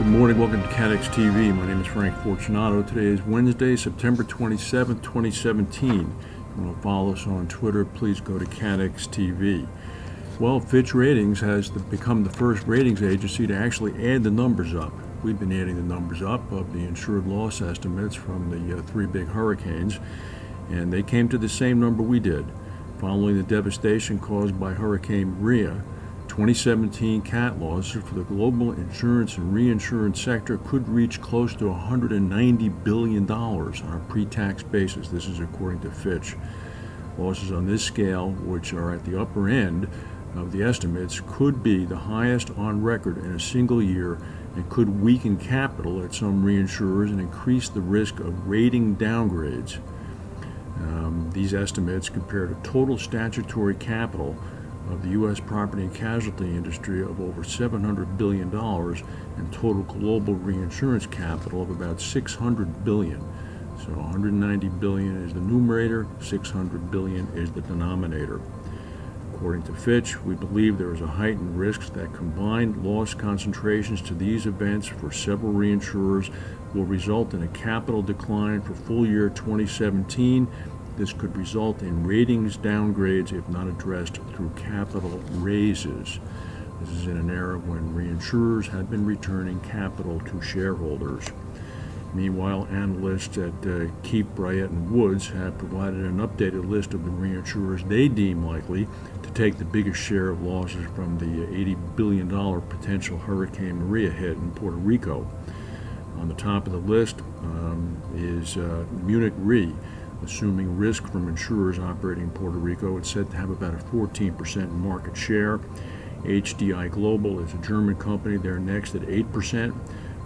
morning. Welcome to CATEX TV. My name is Frank Fortunato. Today is Wednesday, September 27th, 2017. If you want to follow us on Twitter, please go to CATEX TV. Well, Fitch Ratings has become the first ratings agency to actually add the numbers up. We've been adding the numbers up of the insured loss estimates from the three big hurricanes, and they came to the same number we did. Following the devastation caused by Hurricane Maria, 2017 cat losses for the global insurance and reinsurance sector could reach close to $190 billion on a pre-tax basis. This is according to Fitch. Losses on this scale, which are at the upper end of the estimates, could be the highest on record in a single year and could weaken capital at some reinsurers and increase the risk of rating downgrades. These estimates compare to total statutory capital of the U.S. property and casualty industry of over $700 billion and total global reinsurance capital of about $600 billion. So $190 billion is the numerator, $600 billion is the denominator. According to Fitch, we believe there is a heightened risk that combined loss concentrations to these events for several reinsurers will result in a capital decline for full year 2017. This could result in ratings downgrades if not addressed through capital raises. This is in an era when reinsurers had been returning capital to shareholders. Meanwhile, analysts at Keefe, Bruyette & Woods have provided an updated list of the reinsurers they deem likely to take the biggest share of losses from the $80 billion potential Hurricane Maria hit in Puerto Rico. On the top of the list is Munich Re. Assuming risk from insurers operating in Puerto Rico, it's said to have about a 14% market share. HDI Global is a German company. They're next at 8%.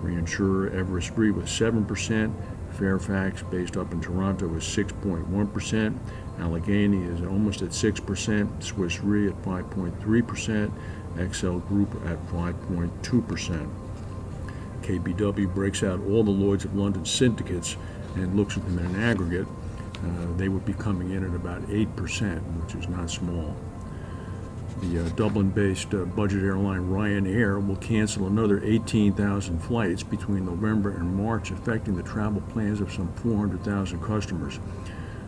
Reinsurer Everest Re with 7%. Fairfax, based up in Toronto, is 6.1%. Allegheny is almost at 6%. Swiss Re at 5.3%. XL Group at 5.2%. KBW breaks out all the Lloyd's of London syndicates and looks at them in an aggregate. They would be coming in at about 8%, which is not small. The Dublin-based budget airline Ryanair will cancel another 18,000 flights between November and March, affecting the travel plans of some 400,000 customers.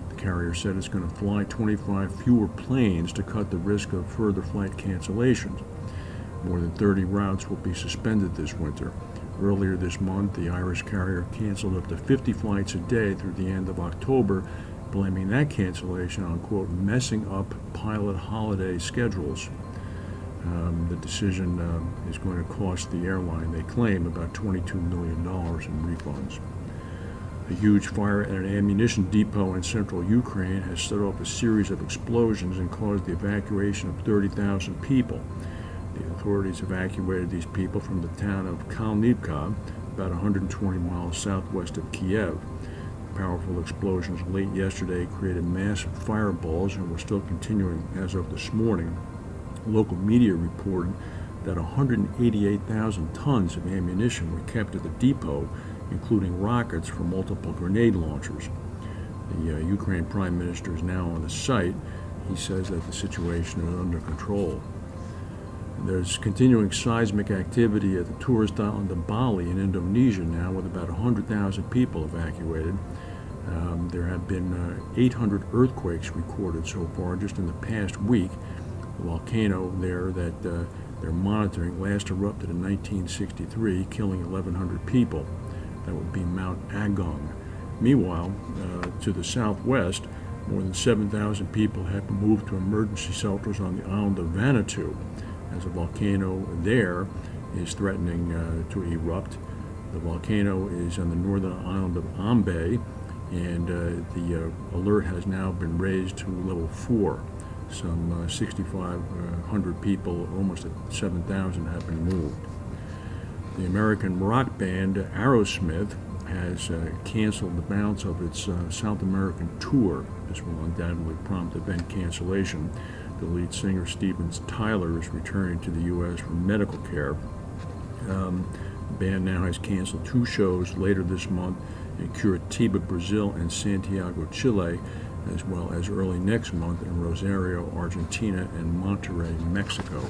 The carrier said it's going to fly 25 fewer planes to cut the risk of further flight cancellations. More than 30 routes will be suspended this winter. Earlier this month, the Irish carrier canceled up to 50 flights a day through the end of October, blaming that cancellation on, quote, messing up pilot holiday schedules. The decision is going to cost the airline, they claim, about $22 million in refunds. A huge fire at an ammunition depot in central Ukraine has set off a series of explosions and caused the evacuation of 30,000 people. The authorities evacuated these people from the town of Kalnivka, about 120 miles southwest of Kiev. Powerful explosions late yesterday created massive fireballs and were still continuing as of this morning. Local media reported that 188,000 tons of ammunition were kept at the depot, including rockets for multiple grenade launchers. The Ukraine Prime Minister is now on the site. He says that the situation is under control. There's continuing seismic activity at the tourist island of Bali in Indonesia now, with about 100,000 people evacuated. There have been 800 earthquakes recorded so far just in the past week. The volcano there that they're monitoring last erupted in 1963, killing 1,100 people. That would be Mount Agung. Meanwhile, to the southwest, more than 7,000 people have been moved to emergency shelters on the island of Vanuatu, as a volcano there is threatening to erupt. The volcano is on the northern island of Ambae, and the alert has now been raised to level 4. Some 6,500 people, almost 7,000, have been moved. The American rock band Aerosmith has canceled the balance of its South American tour. This will undoubtedly prompt event cancellation. The lead singer, Steven Tyler, is returning to the U.S. for medical care. The band now has canceled 2 shows later this month in Curitiba, Brazil, and Santiago, Chile, as well as early next month in Rosario, Argentina, and Monterrey, Mexico.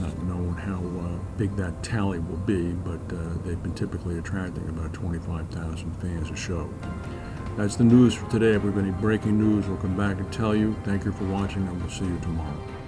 not known how big that tally will be, but they've been typically attracting about 25,000 fans a show. That's the news for today. If we have any breaking news, we'll come back and tell you. Thank you for watching, and we'll see you tomorrow.